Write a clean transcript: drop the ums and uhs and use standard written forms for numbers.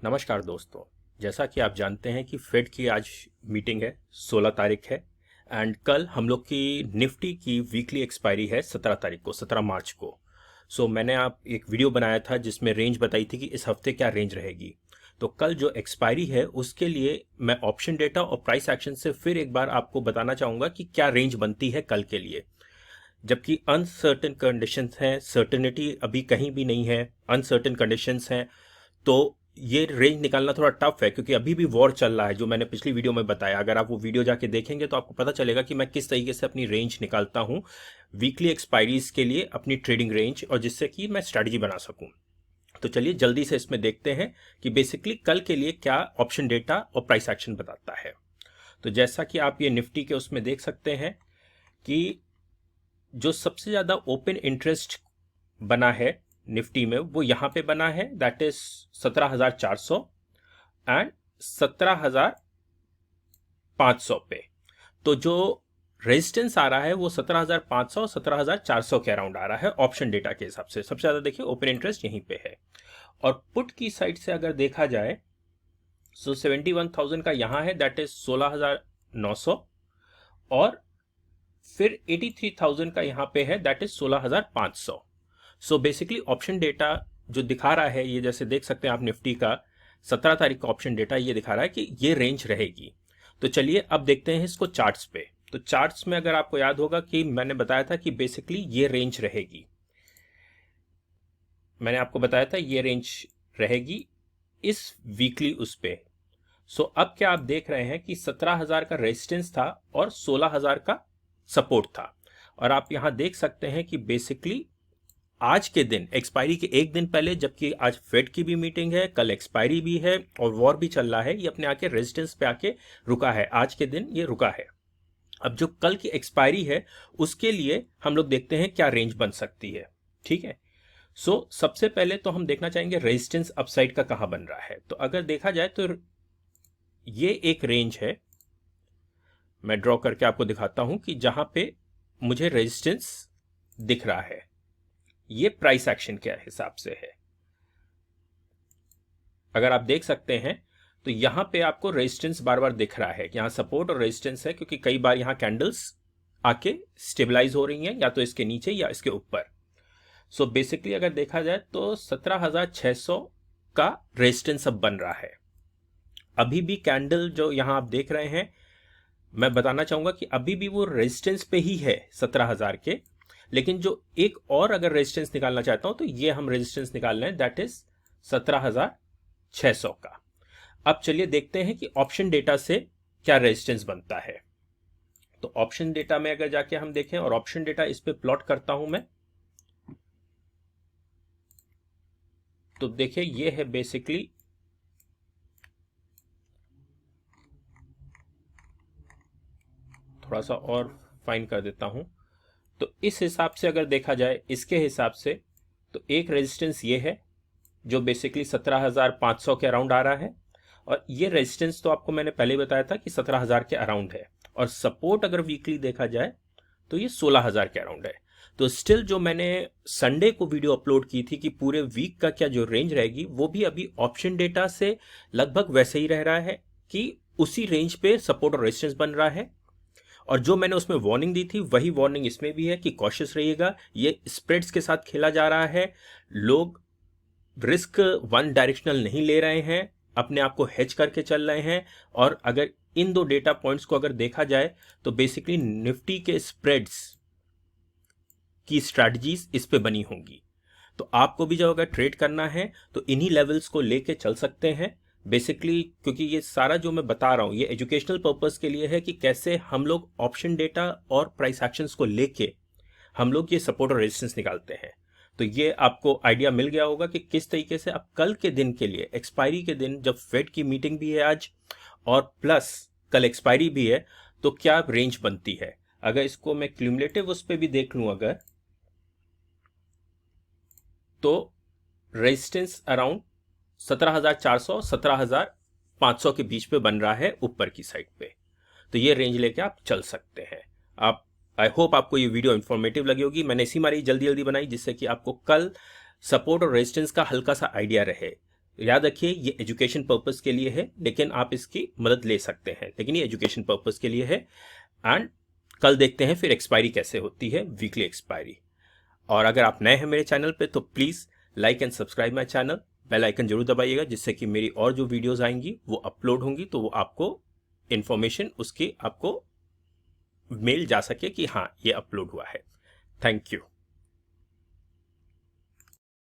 नमस्कार दोस्तों। जैसा कि आप जानते हैं कि फेड की आज मीटिंग है, 16 तारीख है। एंड कल हम लोग की निफ्टी की वीकली एक्सपायरी है 17 तारीख को, 17 मार्च को। सो मैंने आप एक वीडियो बनाया था जिसमें रेंज बताई थी कि इस हफ्ते क्या रेंज रहेगी। तो कल जो एक्सपायरी है उसके लिए मैं ऑप्शन डेटा और प्राइस एक्शन से फिर एक बार आपको बताना चाहूँगा कि क्या रेंज बनती है कल के लिए। जबकि अनसर्टेन कंडीशंस हैं, सर्टेनिटी अभी कहीं भी नहीं है, अनसर्टेन कंडीशंस हैं। तो ये रेंज निकालना थोड़ा टफ है क्योंकि अभी भी वॉर चल रहा है, जो मैंने पिछली वीडियो में बताया। अगर आप वो वीडियो जाके देखेंगे तो आपको पता चलेगा कि मैं किस तरीके से अपनी रेंज निकालता हूँ वीकली एक्सपायरीज के लिए, अपनी ट्रेडिंग रेंज, और जिससे कि मैं स्ट्रैटेजी बना सकूं। तो चलिए जल्दी से इसमें देखते हैं कि बेसिकली कल के लिए क्या ऑप्शन डेटा और प्राइस एक्शन बताता है। तो जैसा कि आप ये निफ्टी के उसमें देख सकते हैं कि जो सबसे ज़्यादा ओपन इंटरेस्ट बना है निफ्टी में वो यहाँ पे बना है, दैट इज 17,400 एंड 17,500 पे। तो जो रेजिस्टेंस आ रहा है वो 17,500 और 17,400 के अराउंड आ रहा है ऑप्शन डेटा के हिसाब से। सबसे ज़्यादा देखिए ओपन इंटरेस्ट यहीं पे है। और पुट की साइड से अगर देखा जाए सो 71,000 का यहाँ है, दैट इज 16,900, और फिर 83,000 का यहाँ पे है, that is 16,500। So basically option data जो दिखा रहा है, ये जैसे देख सकते हैं आप निफ्टी का 17 तारीख का ऑप्शन डेटा ये दिखा रहा है कि ये रेंज रहेगी। तो चलिए अब देखते हैं इसको चार्ट्स पे। तो चार्ट्स में अगर आपको याद होगा कि मैंने बताया था कि बेसिकली ये रेंज रहेगी, मैंने आपको बताया था ये रेंज रहेगी इस वीकली उस पे। सो अब क्या आप देख रहे हैं कि 17,000 का रेजिस्टेंस था और 16,000 का सपोर्ट था। और आप यहां देख सकते हैं कि बेसिकली आज के दिन एक्सपायरी के एक दिन पहले, जबकि आज फेड की भी मीटिंग है, कल एक्सपायरी भी है और वॉर भी चल रहा है, ये अपने आके रेजिस्टेंस पे आके रुका है। आज के दिन ये रुका है। अब जो कल की एक्सपायरी है उसके लिए हम लोग देखते हैं क्या रेंज बन सकती है। ठीक है। सबसे पहले तो हम देखना चाहेंगे रेजिस्टेंस अपसाइड का कहां बन रहा है। तो अगर देखा जाए तो ये एक रेंज है, मैं ड्रॉ करके आपको दिखाता हूं कि जहां पे मुझे रेजिस्टेंस दिख रहा है। ये प्राइस एक्शन के हिसाब से है। अगर आप देख सकते हैं तो यहां पे आपको रेजिस्टेंस बार बार दिख रहा है, यहां सपोर्ट और रेजिस्टेंस है, क्योंकि कई बार यहां कैंडल्स आके स्टेबलाइज हो रही हैं, या तो इसके नीचे या इसके ऊपर। बेसिकली अगर देखा जाए तो 17,600 का रेजिस्टेंस अब बन रहा है। अभी भी कैंडल जो यहां आप देख रहे हैं, मैं बताना चाहूंगा कि अभी भी वो रेजिस्टेंस पे ही है 17,000 के। लेकिन जो एक और अगर रेजिस्टेंस निकालना चाहता हूं तो ये हम रेजिस्टेंस निकाल रहे हैं, दैट इज 17,600 का। अब चलिए देखते हैं कि ऑप्शन डेटा से क्या रेजिस्टेंस बनता है। तो ऑप्शन डेटा में अगर जाके हम देखें और ऑप्शन डेटा इस पे प्लॉट करता हूं मैं, तो देखिए ये है बेसिकली थोड़ा सा और फाइन कर देता हूं। तो इस हिसाब से अगर देखा जाए इसके हिसाब से, तो एक रेजिस्टेंस ये है जो बेसिकली 17,500 के अराउंड आ रहा है, और ये रेजिस्टेंस तो आपको मैंने पहले बताया था कि 17,000 के अराउंड है। और सपोर्ट अगर वीकली देखा जाए तो ये 16,000 के अराउंड है। तो स्टिल जो मैंने संडे को वीडियो अपलोड की थी कि पूरे वीक का क्या जो रेंज रहेगी, वो भी अभी ऑप्शन डेटा से लगभग वैसे ही रह रहा है कि उसी रेंज पे सपोर्ट और रेजिस्टेंस बन रहा है। और जो मैंने उसमें वार्निंग दी थी वही वार्निंग इसमें भी है कि कॉशियस रहिएगा, ये स्प्रेड्स के साथ खेला जा रहा है, लोग रिस्क वन डायरेक्शनल नहीं ले रहे हैं, अपने आप को हेज करके चल रहे हैं। और अगर इन दो डेटा पॉइंट्स को अगर देखा जाए तो बेसिकली निफ्टी के स्प्रेड्स की स्ट्रैटेजीज इस पे बनी होंगी। तो आपको भी जब अगर ट्रेड करना है तो इन्हीं लेवल्स को लेके चल सकते हैं बेसिकली, क्योंकि ये सारा जो मैं बता रहा हूं ये एजुकेशनल पर्पस के लिए है कि कैसे हम लोग ऑप्शन डेटा और प्राइस एक्शंस को लेके हम लोग ये सपोर्ट और रेजिस्टेंस निकालते हैं। तो ये आपको आइडिया मिल गया होगा कि किस तरीके से अब कल के दिन के लिए, एक्सपायरी के दिन, जब फेड की मीटिंग भी है आज और प्लस कल एक्सपायरी भी है, तो क्या रेंज बनती है। अगर इसको मैं क्यूमुलेटिव उस पर भी देख लूं अगर, तो रेजिस्टेंस अराउंड 17,400 17,500 के बीच पे बन रहा है ऊपर की साइड पे। तो ये रेंज लेके आप चल सकते हैं। आप, आई होप आपको ये वीडियो इंफॉर्मेटिव लगी होगी। मैंने इसी मारी जल्दी जल्दी बनाई जिससे कि आपको कल सपोर्ट और रेजिस्टेंस का हल्का सा आइडिया रहे। याद रखिए ये एजुकेशन पर्पस के लिए है, लेकिन आप इसकी मदद ले सकते हैं, लेकिन ये एजुकेशन पर्पस के लिए है। एंड कल देखते हैं फिर एक्सपायरी कैसे होती है, वीकली एक्सपायरी। और अगर आप नए हैं मेरे चैनल पे तो please like and subscribe my channel, bell icon जरूर दबाइएगा, जिससे कि मेरी और जो वीडियोस आएंगी वो अपलोड होंगी तो वो आपको इन्फॉर्मेशन उसकी आपको मेल जा सके कि हाँ ये अपलोड हुआ है। Thank you.